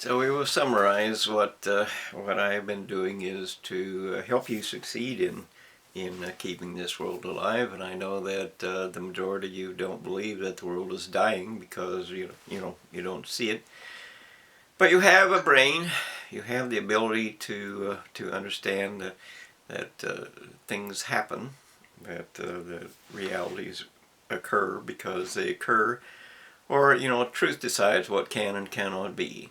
So we will summarize what I have been doing is to help you succeed in keeping this world alive. And I know that the majority of you don't believe that the world is dying because you don't see it. But you have a brain. You have the ability to understand that things happen, that realities occur because they occur, or truth decides what can and cannot be.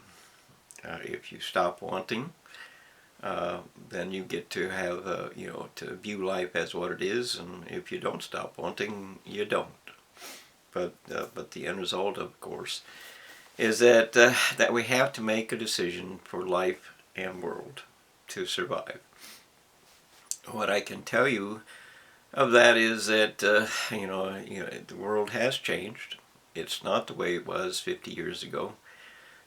If you stop wanting, then you get to have, to view life as what it is, and if you don't stop wanting, you don't. But the end result, of course, is that we have to make a decision for life and world to survive. What I can tell you of that is that the world has changed. It's not the way it was 50 years ago.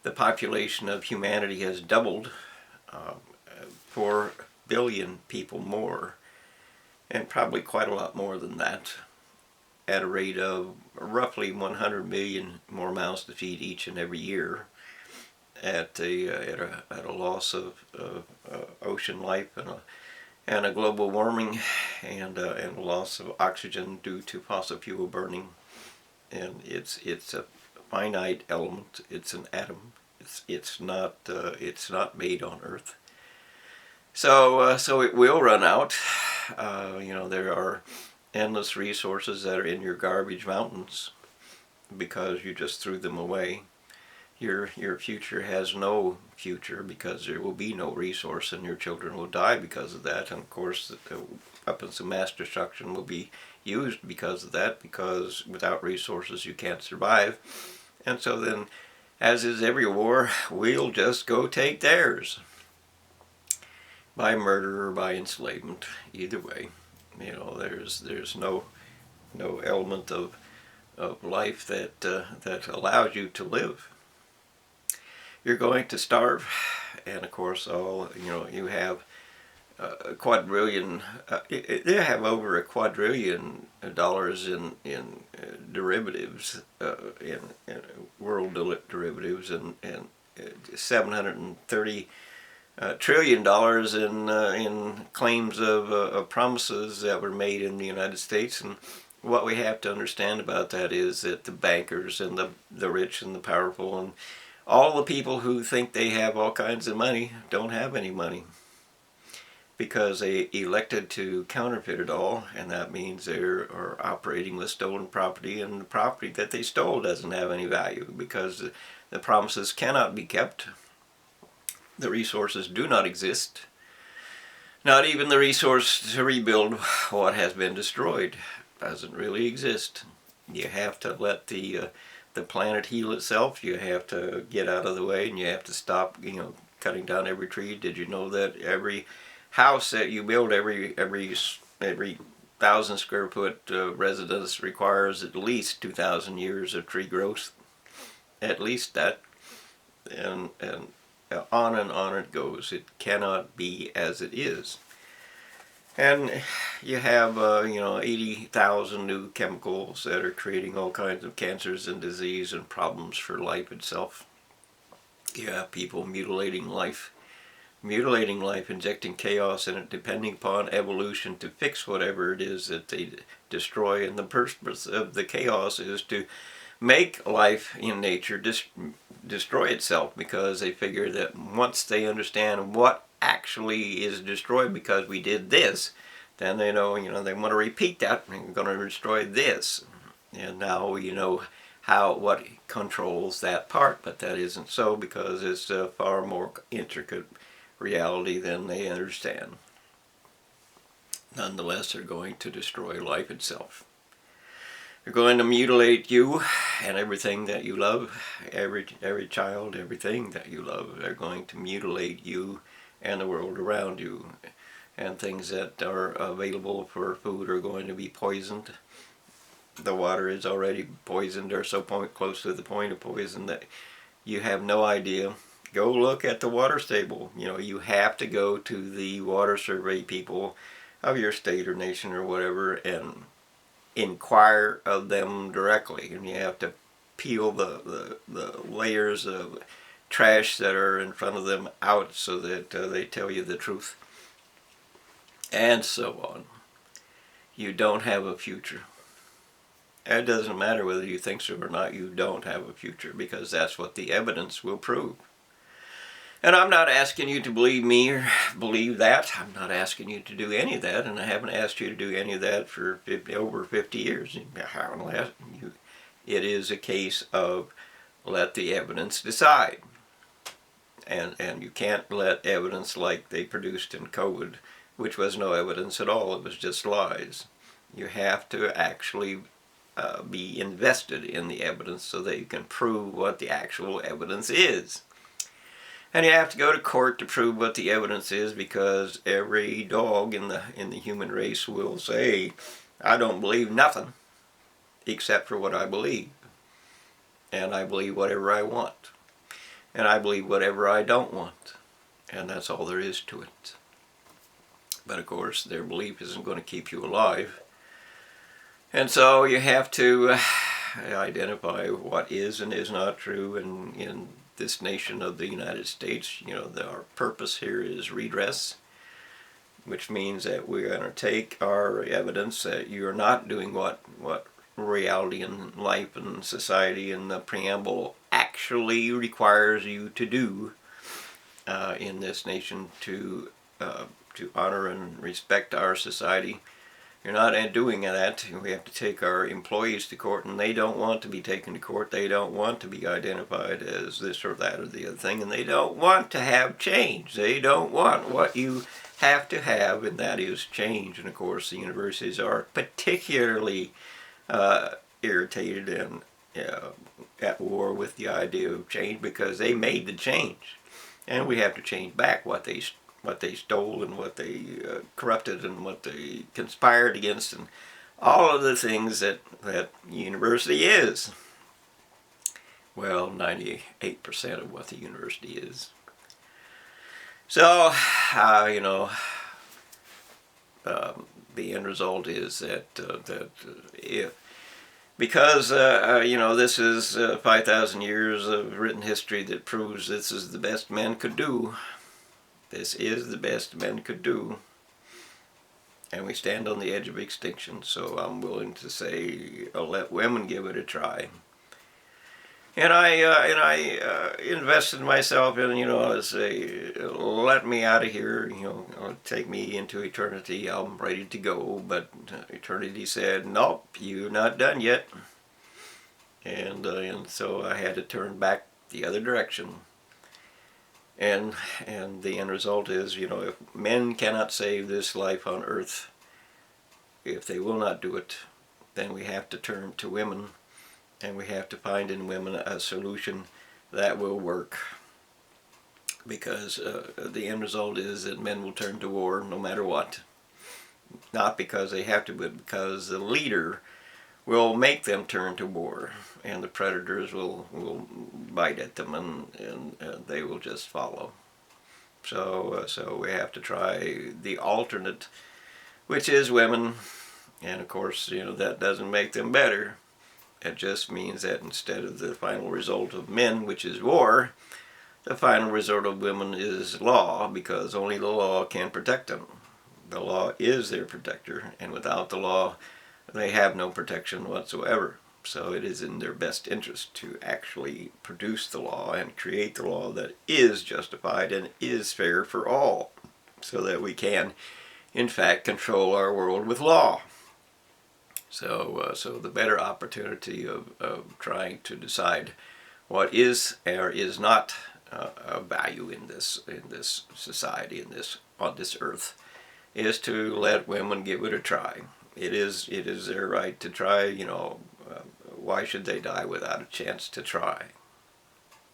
The population of humanity has doubled, 4 billion people more, and probably quite a lot more than that, at a rate of roughly 100 million more mouths to feed each and every year, at a loss of ocean life and a global warming and a loss of oxygen due to fossil fuel burning. And it's a finite element. It's an atom. It's not made on Earth. So it will run out. There are endless resources that are in your garbage mountains because you just threw them away. Your future has no future because there will be no resource, and your children will die because of that. And of course, the weapons of mass destruction will be used because of that, because without resources you can't survive. And so then, as is every war, we'll just go take theirs by murder or by enslavement. Either way, there's no element of life that allows you to live. You're going to starve, and of course, you have a quadrillion. They have over $250 billion in derivatives, in world derivatives, and $730 trillion in claims of promises that were made in the United States. And what we have to understand about that is that the bankers and the rich and the powerful and all the people who think they have all kinds of money don't have any money, because they elected to counterfeit it all, and that means they are operating with stolen property, and the property that they stole doesn't have any value because the promises cannot be kept. The resources do not exist. Not even the resource to rebuild what has been destroyed doesn't really exist. You have to let the planet heal itself. You have to get out of the way, and you have to stop, cutting down every tree. Did you know that every house that you build, every 1,000 square foot residence requires at least 2,000 years of tree growth? At least that, and on it goes. It cannot be as it is. And you have 80,000 new chemicals that are creating all kinds of cancers and disease and problems for life itself. You have people mutilating life, injecting chaos in it, depending upon evolution to fix whatever it is that they destroy. And the purpose of the chaos is to make life in nature destroy itself, because they figure that once they understand what actually is destroyed because we did this, then they know, they want to repeat that, and we're going to destroy this. And now we know what controls that part, but that isn't so, because it's a far more intricate reality than they understand. Nonetheless, they're going to destroy life itself. They're going to mutilate you and everything that you love, every child, everything that you love. They're going to mutilate you and the world around you. And things that are available for food are going to be poisoned. The water is already poisoned, or so close to the point of poison that you have no idea. Go look at the water table. You have to go to the water survey people of your state or nation or whatever and inquire of them directly, and you have to peel the layers of trash that are in front of them out so that they tell you the truth, and so on. You don't have a future. It doesn't matter whether you think so or not, you don't have a future, because that's what the evidence will prove. And I'm not asking you to believe me or believe that. I'm not asking you to do any of that, and I haven't asked you to do any of that for over 50 years. It is a case of let the evidence decide. And you can't let evidence like they produced in COVID, which was no evidence at all, it was just lies. You have to actually be invested in the evidence so that you can prove what the actual evidence is. And you have to go to court to prove what the evidence is, because every dog in the human race will say, I don't believe nothing except for what I believe. And I believe whatever I want. And I believe whatever I don't want. And that's all there is to it. But of course, their belief isn't going to keep you alive. And so you have to identify what is and is not true. And in this nation of the United States, our purpose here is redress, which means that we're going to take our evidence that you're not doing what reality and life and society and the preamble actually requires you to do in this nation to honor and respect our society. You're not doing that. We have to take our employees to court, and they don't want to be taken to court. They don't want to be identified as this or that or the other thing, and they don't want to have change. They don't want what you have to have, and that is change. And of course, the universities are particularly irritated and at war with the idea of change, because they made the change, and we have to change back what they stole and what they corrupted and what they conspired against, and all of the things that university is. Well, 98% of what the university is. So, the end result is that because this is 5,000 years of written history that proves this is the best men could do. This is the best men could do, and we stand on the edge of extinction. So I'm willing to say, let women give it a try. And I invested myself in, say, let me out of here, take me into eternity. I'm ready to go, but eternity said, nope, you're not done yet. And so I had to turn back the other direction. And the end result is, if men cannot save this life on earth, if they will not do it, then we have to turn to women, and we have to find in women a solution that will work. Because the end result is that men will turn to war no matter what. Not because they have to, but because the leader will make them turn to war, and the predators will bite at them, and they will just follow. So we have to try the alternate, which is women, and of course, that doesn't make them better. It just means that instead of the final result of men, which is war, the final result of women is law, because only the law can protect them. The law is their protector, and without the law, they have no protection whatsoever. So it is in their best interest to actually produce the law and create the law that is justified and is fair for all, so that we can, in fact, control our world with law. So the better opportunity of trying to decide what is or is not of value in this society, on this earth, is to let women give it a try. It is their right to try. Why should they die without a chance to try?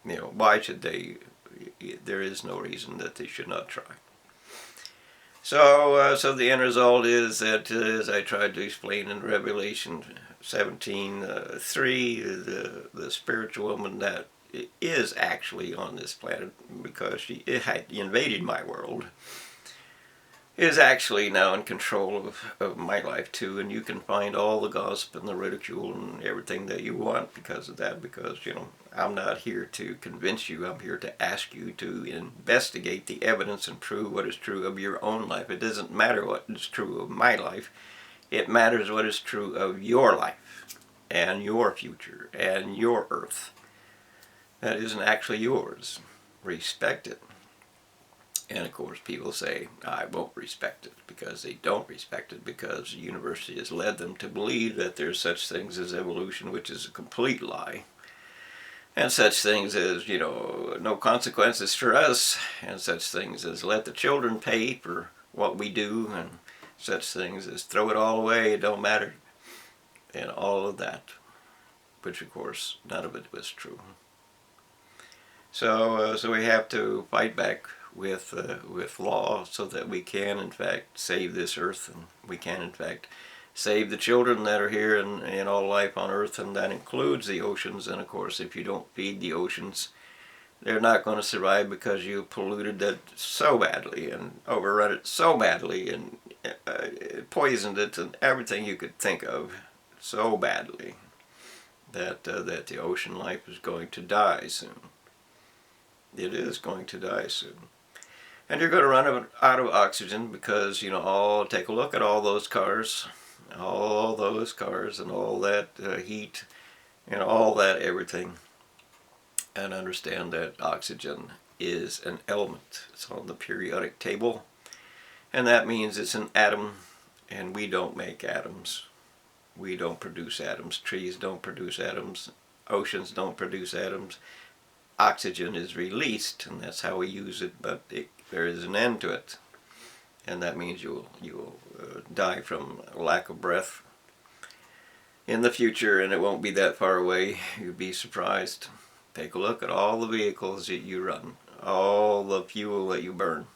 Why should they? There is no reason that they should not try. So the end result is that, as I tried to explain in Revelation 17:3, the spiritual woman that is actually on this planet, because she had invaded my world, is actually now in control of my life too, and you can find all the gossip and the ridicule and everything that you want because of that, because I'm not here to convince you. I'm here to ask you to investigate the evidence and prove what is true of your own life. It doesn't matter what is true of my life. It matters what is true of your life and your future and your earth. That isn't actually yours. Respect it. And of course people say, I won't respect it, because they don't respect it, because the university has led them to believe that there's such things as evolution, which is a complete lie. And such things as, no consequences for us, and such things as let the children pay for what we do, and such things as throw it all away, it don't matter, and all of that, which of course none of it was true. So we have to fight back with law so that we can in fact save this earth, and we can in fact save the children that are here and all life on earth, and that includes the oceans. And of course, if you don't feed the oceans, they're not going to survive, because you polluted it so badly and overrun it so badly and poisoned it and everything you could think of so badly that the ocean life is going to die soon. It is going to die soon. And you're going to run out of oxygen, because, take a look at all those cars and all that heat and all that everything, and understand that oxygen is an element. It's on the periodic table, and that means it's an atom, and we don't make atoms. We don't produce atoms. Trees don't produce atoms. Oceans don't produce atoms. Oxygen is released, and that's how we use it, but there is an end to it, and that means you'll die from lack of breath in the future, and it won't be that far away. You'd be surprised. Take a look at all the vehicles that you run, all the fuel that you burn,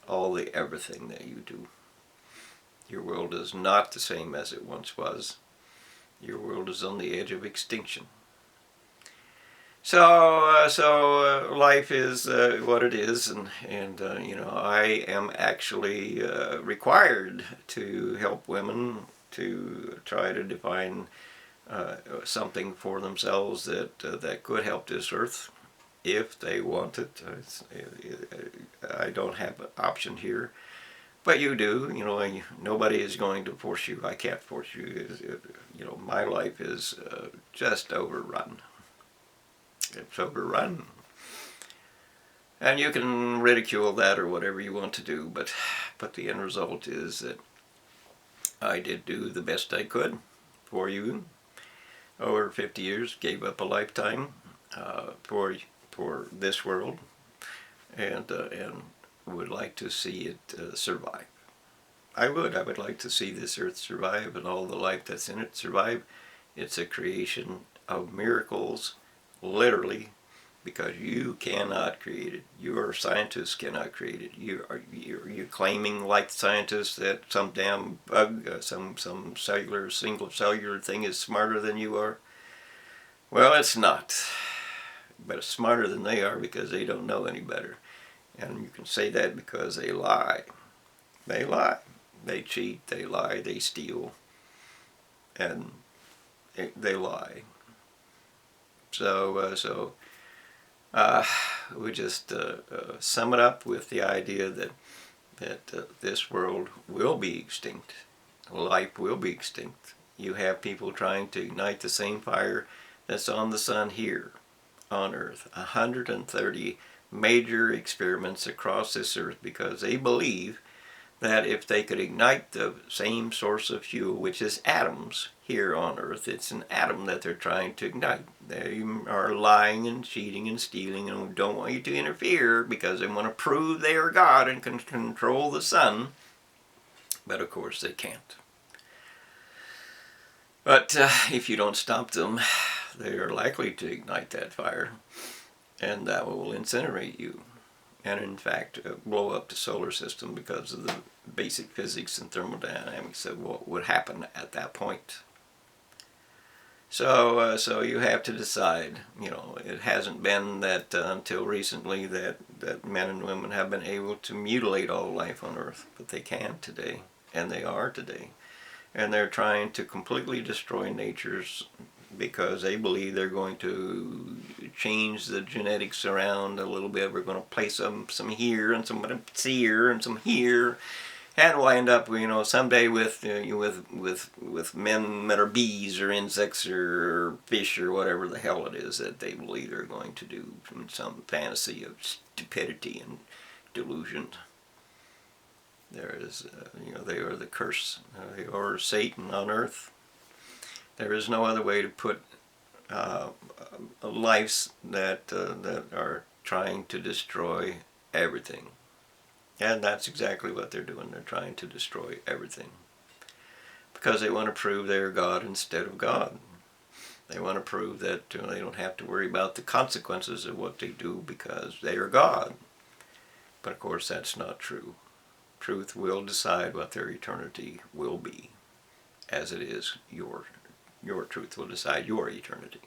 all the everything that you do. Your world is not the same as it once was. Your world is on the edge of extinction. So life is what it is, and I am actually required to help women to try to define something for themselves that could help this earth if they want it. I don't have an option here, but you do. Nobody is going to force you. I can't force you. My life is just overrun. It's overrun. And you can ridicule that or whatever you want to do, but the end result is that I did do the best I could for you over 50 years, gave up a lifetime for this world, and would like to see it survive. I would like to see this earth survive and all the life that's in it survive. It's a creation of miracles, literally, because you cannot create it. Your scientists cannot create it. You're claiming, like scientists, that some damn bug, some single cellular thing is smarter than you are. Well, it's not. But it's smarter than they are, because they don't know any better. And you can say that because they lie. They lie. They cheat. They lie. They steal. And they lie. So we just sum it up with the idea that this world will be extinct. Life will be extinct. You have people trying to ignite the same fire that's on the sun here on Earth. 130 major experiments across this Earth, because they believe that if they could ignite the same source of fuel, which is atoms here on Earth, it's an atom that they're trying to ignite. They are lying and cheating and stealing and don't want you to interfere, because they want to prove they are God and can control the sun. But of course they can't. But if you don't stop them, they are likely to ignite that fire, and that will incinerate you, and in fact blow up the solar system, because of the basic physics and thermodynamics of what would happen at that point. So you have to decide. You know, it hasn't been that until recently that men and women have been able to mutilate all life on Earth, but they can today, and they are today, and they're trying to completely destroy natures because they believe they're going to change the genetics around a little bit. We're going to place some here and some here and some here, and we'll end up, you know, someday with with men that are bees or insects or fish or whatever the hell it is that they believe they're going to do from some fantasy of stupidity and delusion. There is, you know, they are the curse, they are Satan on earth. There is no other way to put uh, lives that are trying to destroy everything. And that's exactly what they're doing. They're trying to destroy everything. Because they want to prove they're God instead of God. They want to prove that they don't have to worry about the consequences of what they do because they are God. But of course that's not true. Truth will decide what their eternity will be. As it is, your truth will decide your eternity.